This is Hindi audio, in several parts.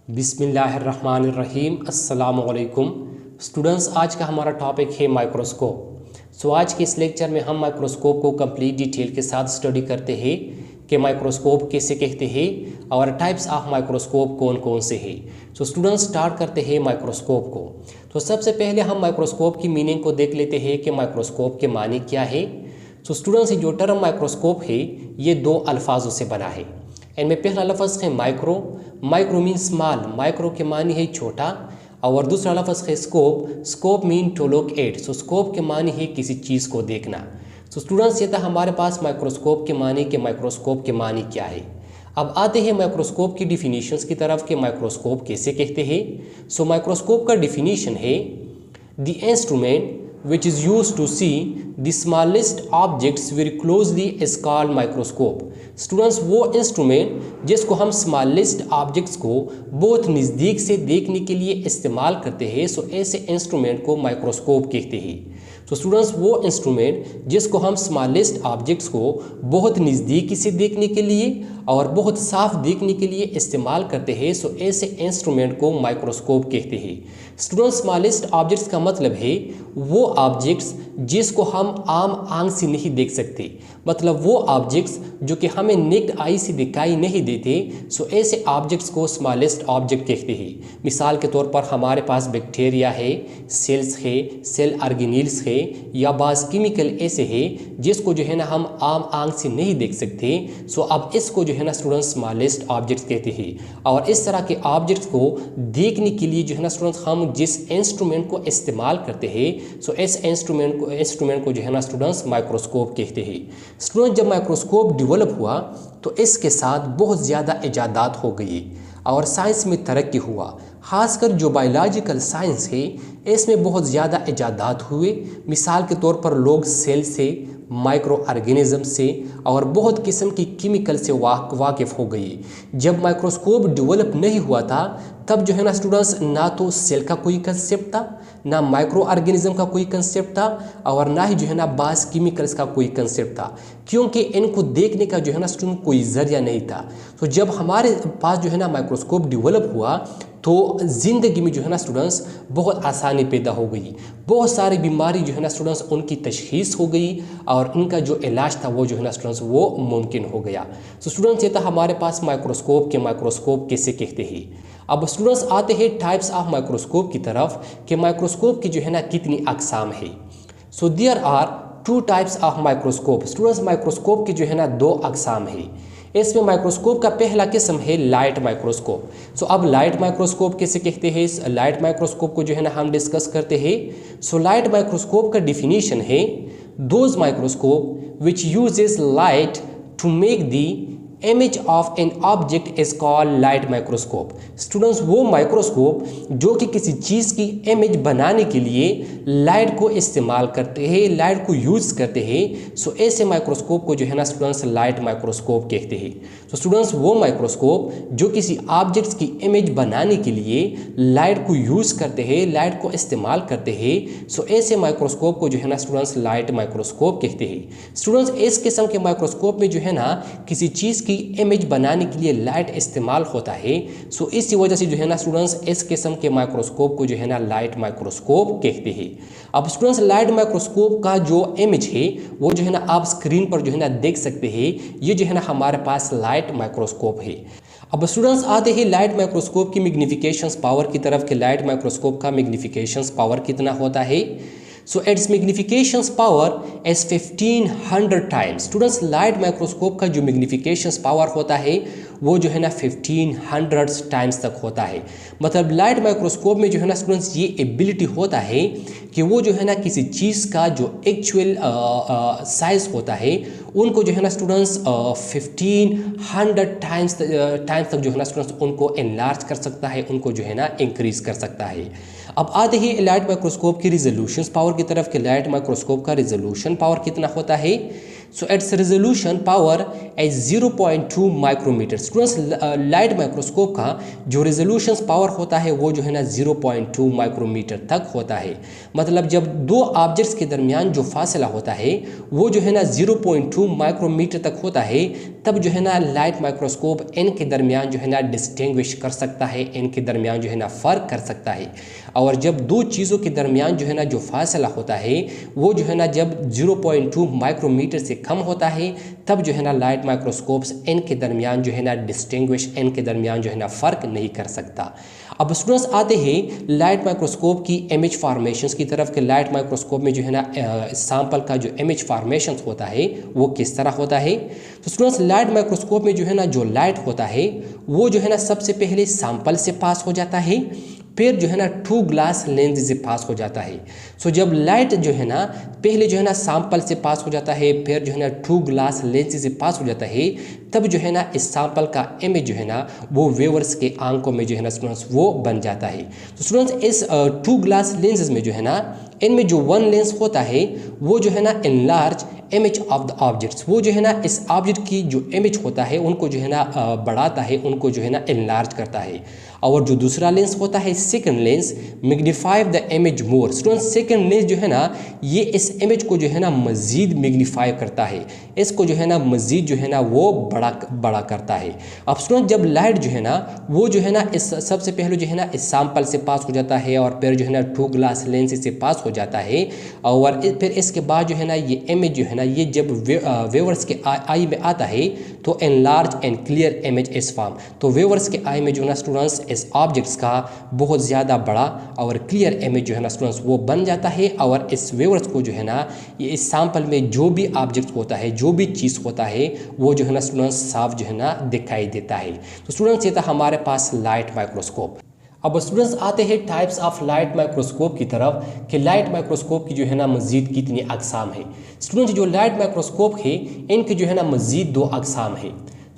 बिस्मिल्लाहिर्रहमानिर्रहीम। अस्सलाम वालेकुम स्टूडेंट्स, आज का हमारा टॉपिक है माइक्रोस्कोप। आज के इस लेक्चर में हम माइक्रोस्कोप को कंप्लीट डिटेल के साथ स्टडी करते हैं कि माइक्रोस्कोप कैसे कहते हैं और टाइप्स ऑफ माइक्रोस्कोप कौन कौन से हैं। स्टूडेंट्स, स्टार्ट करते हैं माइक्रोस्कोप को। सबसे पहले हम माइक्रोस्कोप की मीनिंग को देख लेते हैं कि माइक्रोस्कोप के मानी क्या है। स्टूडेंट्स, जो टर्म माइक्रोस्कोप है ये दो अल्फाजों से बना है। इनमें पहला लफ्ज़ है micro. Micro mean small, micro के मानी है छोटा। और दूसरा लफ्ज़ है scope. Scope mean to look at. Scope के मानी है किसी चीज़ को देखना। स्टूडेंट्स, ये था हमारे पास माइक्रोस्कोप के मानी के माइक्रोस्कोप के मानी क्या है। अब आते हैं माइक्रोस्कोप की डिफिनीशंस की तरफ कि माइक्रोस्कोप कैसे कहते हैं। माइक्रोस्कोप का डिफिनीशन है the instrument which is used to see the smallest objects very closely is called microscope। Students, वो इंस्ट्रूमेंट जिसको हम स्मॉलेस्ट ऑब्जेक्ट्स को बहुत नज़दीक से देखने के लिए इस्तेमाल करते हैं, ऐसे इंस्ट्रूमेंट को माइक्रोस्कोप कहते हैं। स्टूडेंट्स, वो इंस्ट्रूमेंट जिसको हम स्मॉलेस्ट ऑब्जेक्ट्स को बहुत नज़दीकी से देखने के लिए और बहुत साफ देखने के लिए इस्तेमाल करते हैं, ऐसे इंस्ट्रूमेंट को माइक्रोस्कोप कहते हैं। स्टूडेंट्स, स्मॉलेस्ट ऑब्जेक्ट्स का मतलब है वो ऑब्जेक्ट्स जिसको हम आम आंख से नहीं देख सकते, मतलब वो ऑब्जेक्ट्स जो कि हमें नेक्ड आई से दिखाई नहीं देते, ऐसे ऑब्जेक्ट्स को स्मॉलेस्ट ऑब्जेक्ट कहते हैं। मिसाल के तौर पर हमारे पास बैक्टीरिया है, सेल्स है, सेल ऑर्गेनील्स है, या बाज़ केमिकल ऐसे है जिसको जो है ना हम आम आंख से नहीं देख सकते। अब इसको जो है ना स्टूडेंट्स स्मॉलेस्ट ऑब्जेक्ट्स कहते हैं। और इस तरह के ऑब्जेक्ट्स को देखने के लिए जो है ना स्टूडेंट्स हम जिस इंस्ट्रूमेंट को इस्तेमाल करते हैं, इस इंस्ट्रूमेंट को जो है ना स्टूडेंट्स माइक्रोस्कोप कहते हैं। स्टूडेंट, जब माइक्रोस्कोप डेवलप हुआ तो इसके साथ बहुत ज़्यादा इजादात हो गई और साइंस में तरक्की हुआ। खासकर जो बायोलॉजिकल साइंस है इसमें बहुत ज़्यादा इजादात हुए। मिसाल के तौर पर लोग सेल से, माइक्रो ऑर्गेनिज्म से और बहुत किस्म की केमिकल से वाकिफ़ हो गई। जब माइक्रोस्कोप डेवलप नहीं हुआ था तब जो है ना स्टूडेंट्स ना तो सेल का कोई कंसेप्ट था, ना माइक्रो ऑर्गेनिज्म का कोई कंसेप्ट था और ना ही जो है ना बास केमिकल्स का कोई कंसेप्ट था, क्योंकि इनको देखने का जो है ना स्टूडेंट कोई ज़रिया नहीं था। जब हमारे पास जो है ना माइक्रोस्कोप डेवलप हुआ तो ज़िंदगी में जो है ना स्टूडेंट्स बहुत आसानी पैदा हो गई। बहुत सारी बीमारी जो है ना स्टूडेंट्स उनकी तशख़ीस हो गई और इनका जो इलाज था वो जो है ना स्टूडेंट्स वो मुमकिन हो गया। स्टूडेंट्स, ये था हमारे पास माइक्रोस्कोप के माइक्रोस्कोप कैसे कहते हैं। अब स्टूडेंट्स आते हैं टाइप्स ऑफ माइक्रोस्कोप की तरफ कि माइक्रोस्कोप की जो है ना कितनी अक़साम है। There are two types of microscope. Students, microscope की जो है ना दो अक़साम है। इसमें माइक्रोस्कोप का पहला किस्म है लाइट माइक्रोस्कोप। अब लाइट माइक्रोस्कोप कैसे कहते हैं, इस लाइट माइक्रोस्कोप को जो है ना हम डिस्कस करते हैं। लाइट माइक्रोस्कोप का डिफिनीशन है those microscope which uses light to make the image of an object is called light microscope. Students, वो माइक्रोस्कोप जो कि किसी चीज़ की इमेज बनाने के लिए लाइट को इस्तेमाल करते हैं, लाइट को यूज़ करते हैं, ऐसे माइक्रोस्कोप को जो है ना स्टूडेंट्स लाइट माइक्रोस्कोप कहते हैं। स्टूडेंट्स, वो माइक्रोस्कोप जो किसी ऑब्जेक्ट्स की इमेज बनाने के लिए लाइट को यूज़ करते हैं, लाइट को इस्तेमाल करते हैं, ऐसे माइक्रोस्कोप को जो है ना स्टूडेंट्स लाइट माइक्रोस्कोप कहते हैं। स्टूडेंट्स, इस किस्म के माइक्रोस्कोप में जो है ना किसी चीज़ की इमेज बनाने के लिए लाइट इस्तेमाल होता है। इसी वजह से जो है ना स्टूडेंट्स इस किस्म के माइक्रोस्कोप को जो है ना लाइट माइक्रोस्कोप कहते हैं। अब स्टूडेंट्स, लाइट माइक्रोस्कोप का जो इमेज है वो जो है ना आप स्क्रीन पर जो है ना देख सकते हैं। ये जो है ना हमारे पास लाइट माइक्रोस्कोप है। अब स्टूडेंट्स आते हैं लाइट माइक्रोस्कोप की मैग्नीफिकेशन पावर की तरफ कि लाइट माइक्रोस्कोप का मैग्नीफिकेशन पावर कितना होता है। its magnification power is 1500 times। Students, light microscope का जो मैग्नीफिकेशन पावर होता है वो जो है ना 1500 टाइम्स तक होता है। मतलब लाइट माइक्रोस्कोप में जो है ना स्टूडेंट्स ये एबिलिटी होता है कि वो जो है ना किसी चीज़ का जो एक्चुअल साइज़ होता है उनको जो है ना स्टूडेंट्स 1500 टाइम्स तक जो है ना स्टूडेंट्स उनको एनलार्ज कर सकता है, उनको जो है ना इंक्रीज़ कर सकता है। अब आते हैं लाइट माइक्रोस्कोप की रिजोल्यूशन पावर की तरफ कि लाइट माइक्रोस्कोप का रिजोल्यूशन पावर कितना होता है। So its resolution power as 0.2 micrometer. Students light microscope का जो रेजोल्यूशन पावर होता है वो जो है ना 0.2 माइक्रोमीटर तक होता है। मतलब जब दो ऑब्जेक्ट्स के दरमियान जो फासला होता है वो जो है ना 0.2 माइक्रोमीटर तक होता है, तब जो है ना लाइट माइक्रोस्कोप इनके दरमियान जो है ना डिस्टिंग्विश कर सकता है, इनके दरमियान जो है ना फ़र्क कर सकता है। और जब दो चीज़ों के दरमियान जो है ना जो फासला होता है वो जो है ना जब 0.2 माइक्रोमीटर से कम होता है, तब जो है ना लाइट माइक्रोस्कोप्स इनके दरमियान जो है ना डिस्टिंग्विश, इनके दरमियान जो है ना फ़र्क नहीं कर सकता। अब स्टूडेंट्स आते हैं लाइट माइक्रोस्कोप की इमेज फॉर्मेशंस की तरफ कि लाइट माइक्रोस्कोप में जो है ना सैंपल का जो इमेज फॉर्मेशंस होता है वो किस तरह होता है। तो स्टूडेंट्स लाइट माइक्रोस्कोप में जो है ना जो लाइट होता है वो जो है ना सबसे पहले सैंपल से पास हो जाता है, फिर जो है ना 2 ग्लास लेंस से पास हो जाता है। सो जब लाइट जो है ना पहले जो है ना सैंपल से पास हो जाता है, फिर जो है ना 2 ग्लास लेंस से पास हो जाता है, तब जो है ना इस सैंपल का इमेज जो है ना वो व्यूअर्स के आंखों में जो है ना स्टूडेंट्स वो बन जाता है। तो स्टूडेंट्स इस 2 ग्लास लेंसेज में जो है ना इनमें जो वन लेंस होता है वो जो है ना enlarge image of the objects, वो जो है ना इस ऑब्जेक्ट की जो इमेज होता है उनको जो है ना बढ़ाता है, उनको जो है ना एनलार्ज करता है। और जो दूसरा लेंस होता है second lens magnify the image more. Students second lens जो है ना ये इस इमेज को जो है ना मज़ीद मैग्नीफाई करता है, इसको जो है ना मज़ीद जो है ना वो बड़ा करता है। अब स्टूडेंट जब लाइट जो है ना वो जो है ना इस सबसे पहले जो है ना इस सैंपल से पास हो जाता है और फिर जो है ना 2 ग्लास लेंस से पास हो जाता है, और फिर इसके बाद जो है ना ये इमेज जो है ना ये जब व्यूअर्स के आई में आता है तो एनलार्ज एंड क्लियर इमेज इस फॉर्म। तो व्यूअर्स के आई में जो है ना स्टूडेंट्स इस ऑब्जेक्ट्स का बहुत ज़्यादा बड़ा और क्लियर इमेज जो है ना स्टूडेंट्स वो बन जाता है, और इस व्यूअर्स को जो है ना ये इस सैंपल में जो भी ऑब्जेक्ट होता है, जो भी चीज़ होता है वो जो है ना स्टूडेंट्स साफ जो है ना दिखाई देता है। तो स्टूडेंट्स ये था हमारे पास लाइट माइक्रोस्कोप। अब स्टूडेंट्स आते हैं टाइप्स ऑफ लाइट माइक्रोस्कोप की तरफ कि लाइट माइक्रोस्कोप की जो है ना मज़ीद कितनी अक़साम है। स्टूडेंट्स जो लाइट माइक्रोस्कोप है इनकी जो है ना मज़ीद 2 अक़साम है।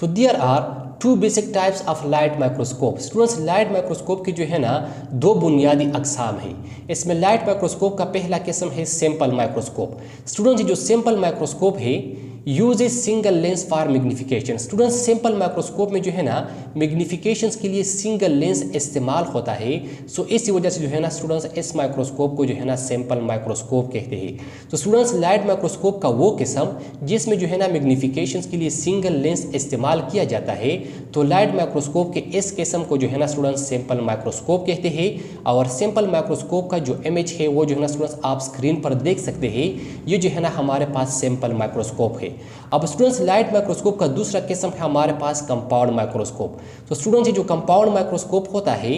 So there are 2 basic types of light microscope. Students light microscope की जो है ना 2 बुनियादी अक़साम है। इसमें लाइट माइक्रोस्कोप का पहला किस्म है सिंपल माइक्रोस्कोप। स्टूडेंट्स जो सिंपल माइक्रोस्कोप है use a single lens for magnification. Students simple microscope में जो है ना मैग्नीफिकेशंस के लिए सिंगल लेंस इस्तेमाल होता है। सो इसी वजह से जो है ना स्टूडेंट्स इस माइक्रोस्कोप को जो है ना सिंपल माइक्रोस्कोप कहते हैं। तो स्टूडेंट्स लाइट माइक्रोस्कोप का वो किस्म जिसमें जो है ना मैग्नीफिकेशंस के लिए सिंगल लेंस इस्तेमाल किया जाता है, तो लाइट माइक्रोस्कोप के इस किस्म को जो है ना स्टूडेंट्स सिंपल माइक्रोस्कोप कहते हैं। और सिंपल माइक्रोस्कोप का जो इमेज है वो जो है ना स्टूडेंट्स आप स्क्रीन पर देख सकते हैं, ये जो है ना हमारे पास सिंपल माइक्रोस्कोप है। अब स्टूडेंट्स लाइट माइक्रोस्कोप का दूसरा किस्म है हमारे पास कंपाउंड माइक्रोस्कोप। तो स्टूडेंट्स जो कंपाउंड माइक्रोस्कोप होता है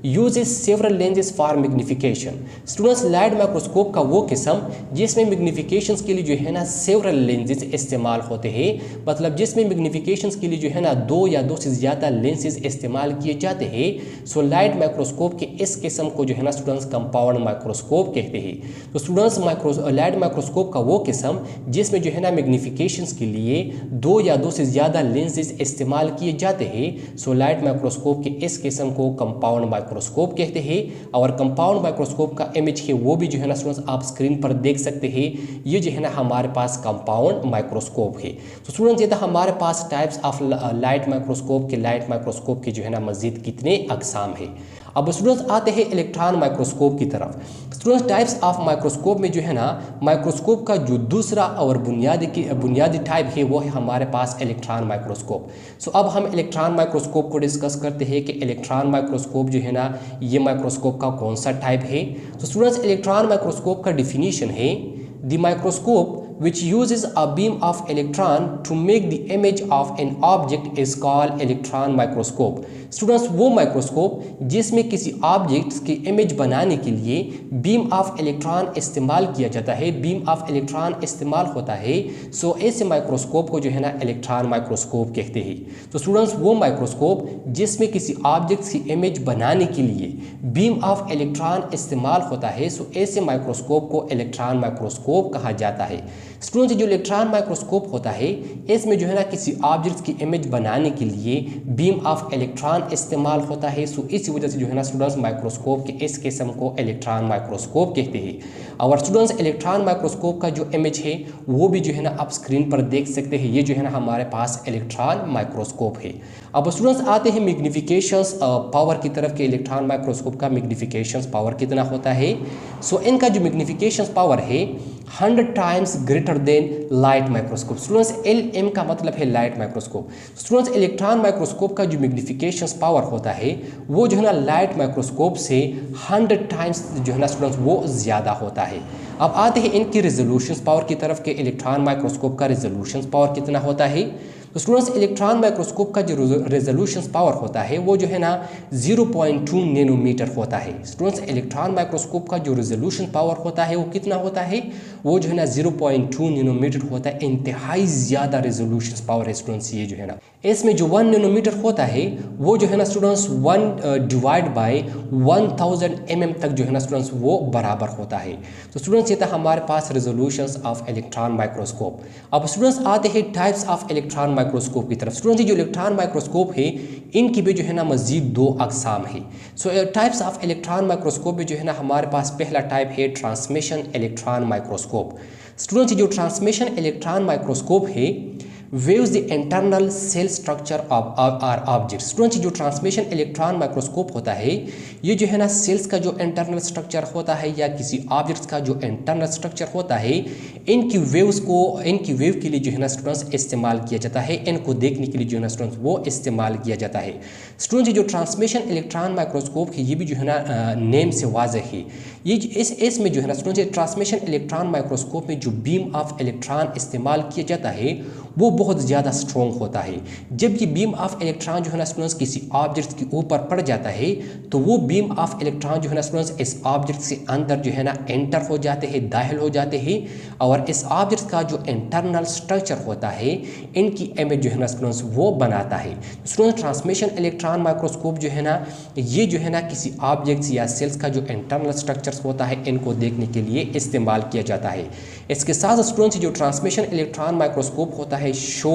uses several lenses for magnification. Students light microscope का वो किस्म जिसमें मैग्नीफिकेशंस के लिए जो है ना सेवरल लेंसेज इस्तेमाल होते हैं, मतलब जिसमें मैग्नीफिकेशंस के लिए जो है ना 2 या 2 से ज़्यादा लेंसेज इस्तेमाल किए जाते हैं। सो लाइट माइक्रोस्कोप के इस किस्म को जो है ना स्टूडेंट्स कंपाउंड माइक्रोस्कोप कहते हैं। तो स्टूडेंट्स लाइट माइक्रोस्कोप का वो किस्म जिसमें जो है ना मैग्नीफिकेशंस के लिए 2 या 2 से ज़्यादा लेंसेज इस्तेमाल किए जाते हैं। सो लाइट माइक्रोस्कोप के इस किस्म को कंपाउंड माइक्रोस्कोप कहते हैं। और कंपाउंड माइक्रोस्कोप का इमेज है वो भी जो है ना स्टूडेंट्स आप स्क्रीन पर देख सकते हैं, ये जो है ना हमारे पास कंपाउंड माइक्रोस्कोप है। तो स्टूडेंट्स ये था हमारे पास टाइप्स ऑफ लाइट माइक्रोस्कोप के लाइट माइक्रोस्कोप के जो है ना मज़ीद कितने अक़साम है। अब स्टूडेंट्स आते हैं इलेक्ट्रॉन माइक्रोस्कोप की तरफ। स्टूडेंट्स टाइप्स ऑफ माइक्रोस्कोप में जो है ना माइक्रोस्कोप का जो दूसरा और बुनियादी टाइप है वो है हमारे पास इलेक्ट्रॉन माइक्रोस्कोप। सो अब हम इलेक्ट्रॉन माइक्रोस्कोप को डिस्कस करते हैं कि इलेक्ट्रॉन माइक्रोस्कोप जो है ना ये माइक्रोस्कोप का कौन सा टाइप है। तो स्टूडेंट्स इलेक्ट्रॉन माइक्रोस्कोप का डिफिनीशन है the microscope which uses a beam of electron to make the image of an object is called electron microscope। Students वो माइक्रोस्कोप जिसमें किसी ऑब्जेक्ट की इमेज बनाने के लिए बीम ऑफ इलेक्ट्रॉन इस्तेमाल किया जाता है, बीम ऑफ इलेक्ट्रॉन इस्तेमाल होता है। सो ऐसे माइक्रोस्कोप को जो है ना इलेक्ट्रॉन माइक्रोस्कोप कहते हैं। तो स्टूडेंट्स वो माइक्रोस्कोप जिसमें किसी ऑब्जेक्ट की इमेज बनाने के लिए बीम ऑफ इलेक्ट्रॉन इस्तेमाल होता है, सो ऐसे माइक्रोस्कोप को इलेक्ट्रॉन माइक्रोस्कोप कहा जाता है। स्टूडेंट्स जो इलेक्ट्रॉन माइक्रोस्कोप होता है इसमें जो है ना किसी ऑब्जेक्ट की इमेज बनाने के लिए बीम ऑफ इलेक्ट्रॉन इस्तेमाल होता है। सो इस वजह से जो है ना स्टूडेंट्स माइक्रोस्कोप के इस किस्म को इलेक्ट्रॉन माइक्रोस्कोप कहते हैं। और स्टूडेंट्स इलेक्ट्रॉन माइक्रोस्कोप का जो इमेज है वो भी जो है ना आप स्क्रीन पर देख सकते हैं। ये जो है ना हमारे पास इलेक्ट्रॉन माइक्रोस्कोप है। अब स्टूडेंट्स आते हैं मैग्निफिकेशंस पावर की तरफ के इलेक्ट्रॉन माइक्रोस्कोप का मैग्निफिकेशंस पावर कितना होता है। सो इनका जो मैग्निफिकेशंस पावर है 100 times greater than light microscope. Students LM का मतलब है light microscope. Students electron microscope का जो मैग्निफिकेशंस पावर होता है वो जो है ना लाइट माइक्रोस्कोप से 100 टाइम्स जो है ना स्टूडेंट्स वो ज़्यादा होता है। अब आते हैं इनकी रेजोल्यूशन पावर की तरफ के इलेक्ट्रॉन माइक्रोस्कोप का रेजोल्यूशन पावर कितना होता है। तो स्टूडेंट्स इलेक्ट्रॉन माइक्रोस्कोप का जो रेजोल्यूशन पावर होता है वो जो है ना 0.2 नैनोमीटर होता है। स्टूडेंट्स इलेक्ट्रॉन माइक्रोस्कोप का जो रेजोल्यूशन पावर होता है वो कितना होता है, वो जो है ना 0.2 नैनोमीटर होता है। इंतहाई ज़्यादा रेजोल्यूशन पावर है स्टूडेंट्स ये जो है ना। इसमें जो 1 नैनोमीटर होता है वो जो है ना स्टूडेंट्स 1 डिवाइड बाय 1000 mm तक जो है ना स्टूडेंट्स वो बराबर होता है। तो स्टूडेंट्स ये था हमारे पास रेजोल्यूशंस ऑफ इलेक्ट्रॉन माइक्रोस्कोप। अब स्टूडेंट्स आते हैं टाइप्स ऑफ इलेक्ट्रॉन माइक्रोस्कोप की तरफ। स्टूडेंट्स जो इलेक्ट्रॉन माइक्रोस्कोप है इनकी भी जो है ना मजीद 2 अक़साम है। So types of electron microscope में जो है ना हमारे पास पहला टाइप है ट्रांसमिशन इलेक्ट्रॉन माइक्रोस्कोप। स्टूडेंट्स जो ट्रांसमिशन इलेक्ट्रॉन माइक्रोस्कोप है waves the internal cell structure of our object. Students जो ट्रांसमिशन इलेक्ट्रॉन माइक्रोस्कोप होता है ये जो है ना सेल्स का जो इंटरनल स्ट्रक्चर होता है या किसी ऑब्जेक्ट्स का जो इंटरनल स्ट्रक्चर होता है इनकी वेव के लिए जो है ना स्टूडेंट्स इस्तेमाल किया जाता है। इनको देखने के लिए जो है ना स्टूडेंट्स वो इस्तेमाल किया जाता है। स्टूडेंट्स जो ट्रांसमिशन इलेक्ट्रॉन माइक्रोस्कोप है ये भी जो है ना नेम से वाज़ेह है। ये इसमें जो है ना स्टूडेंट्स ट्रांसमिशन इलेक्ट्रॉन माइक्रोस्कोप में जो बीम ऑफ इलेक्ट्रॉन इस्तेमाल किया जाता है वो बहुत ज़्यादा स्ट्रॉन्ग होता है। जब ये बीम ऑफ इलेक्ट्रॉन जो है ना स्टूडेंट्स किसी ऑब्जेक्ट के ऊपर पड़ जाता है तो वो बीम ऑफ इलेक्ट्रॉन जो है ना स्टूडेंट्स इस ऑब्जेक्ट से अंदर जो है ना एंटर हो जाते हैं, दाखिल हो जाते हैं और इस ऑब्जेक्ट का जो इंटरनल स्ट्रक्चर होता है इनकी इमेज जो है ना स्टूडेंट्स वो बनाता है। स्टूडेंट्स ट्रांसमिशन इलेक्ट्रॉन माइक्रोस्कोप जो है ना ये जो है ना किसी ऑब्जेक्ट्स या सेल्स का जो इंटरनल स्ट्रक्चर्स होता है इनको देखने के लिए इस्तेमाल किया जाता है। इसके साथ स्टूडेंट्स जो ट्रांसमिशन इलेक्ट्रॉन माइक्रोस्कोप होता है शो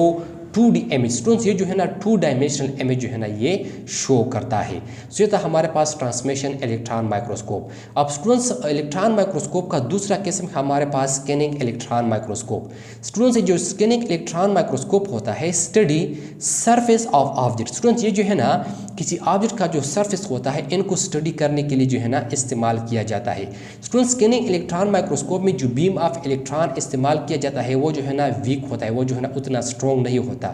2D इमेज। स्टूडेंट्स ये जो है ना 2 डायमेंशनल इमेज जो है ना ये शो करता है। सो ये था हमारे पास ट्रांसमिशन इलेक्ट्रॉन माइक्रोस्कोप। अब स्टूडेंट्स इलेक्ट्रॉन माइक्रोस्कोप का दूसरा किस्म हमारे पास स्कैनिंग इलेक्ट्रॉन माइक्रोस्कोप। स्टूडेंट्स जो स्कैनिंग इलेक्ट्रॉन माइक्रोस्कोप होता है study surface of object. Students ये जो है ना किसी ऑब्जेक्ट का जो सरफेस होता है इनको स्टडी करने के लिए जो है ना इस्तेमाल किया जाता है। स्टूडेंट्स स्कैनिंग इलेक्ट्रॉन माइक्रोस्कोप में जो बीम ऑफ इलेक्ट्रॉन इस्तेमाल किया जाता है वो जो है ना वीक होता है, वो जो है ना उतना स्ट्रॉन्ग नहीं होता।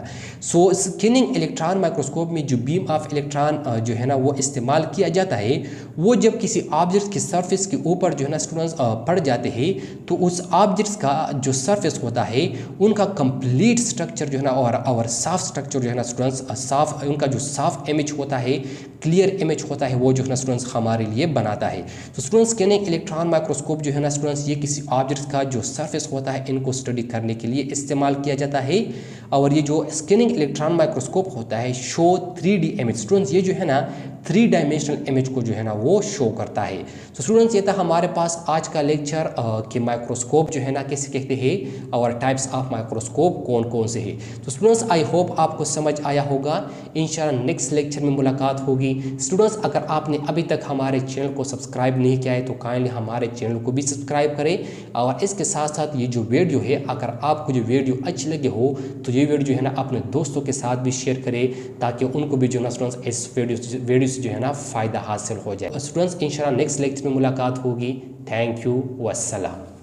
सो स्कैनिंग इलेक्ट्रॉन माइक्रोस्कोप में जो बीम ऑफ इलेक्ट्रॉन जो है ना वो इस्तेमाल किया जाता है वो जब किसी ऑब्जेक्ट की सरफेस के ऊपर जो है ना स्टूडेंट्स पड़ जाते हैं तो उस ऑब्जेक्ट्स का जो सरफेस होता है उनका कंप्लीट स्ट्रक्चर जो है ना और साफ स्ट्रक्चर जो है ना स्टूडेंट्स साफ, उनका जो साफ इमेज होता है, क्लियर इमेज होता है वो जो है ना स्टूडेंट्स हमारे लिए बनाता है। तो स्टूडेंट्स स्कैनिंग इलेक्ट्रॉन माइक्रोस्कोप जो है ना स्टूडेंट्स ये किसी ऑब्जेक्ट का जो सरफेस होता है इनको स्टडी करने के लिए इस्तेमाल किया जाता है। और ये जो स्कैनिंग इलेक्ट्रॉन माइक्रोस्कोप होता है शो 3D इमेज। स्टूडेंट्स ये जो है ना 3 डायमेंशनल इमेज को जो है ना वो शो करता है। तो स्टूडेंट्स ये था हमारे पास आज का लेक्चर कि माइक्रोस्कोप जो है ना कैसे कहते हैं और टाइप्स ऑफ माइक्रोस्कोप कौन कौन से हैं। तो स्टूडेंट्स आई होप आपको समझ आया होगा। इंशाल्लाह नेक्स्ट लेक्चर में मुलाकात होगी। स्टूडेंट्स अगर आपने अभी तक हमारे चैनल को सब्सक्राइब नहीं किया है तो काइंडली हमारे चैनल को भी सब्सक्राइब करें और इसके साथ साथ ये जो वीडियो है अगर आपको जो वीडियो अच्छी लगे हो तो ये वीडियो जो है ना अपने दोस्तों के साथ भी शेयर करें ताकि उनको भी जो है ना स्टूडेंट्स इस वीडियो से जो है ना फ़ायदा हासिल हो जाए। स्टूडेंट्स इंशाल्लाह नेक्स्ट लेक्चर में मुलाकात होगी। Thank you, वस्सलाम।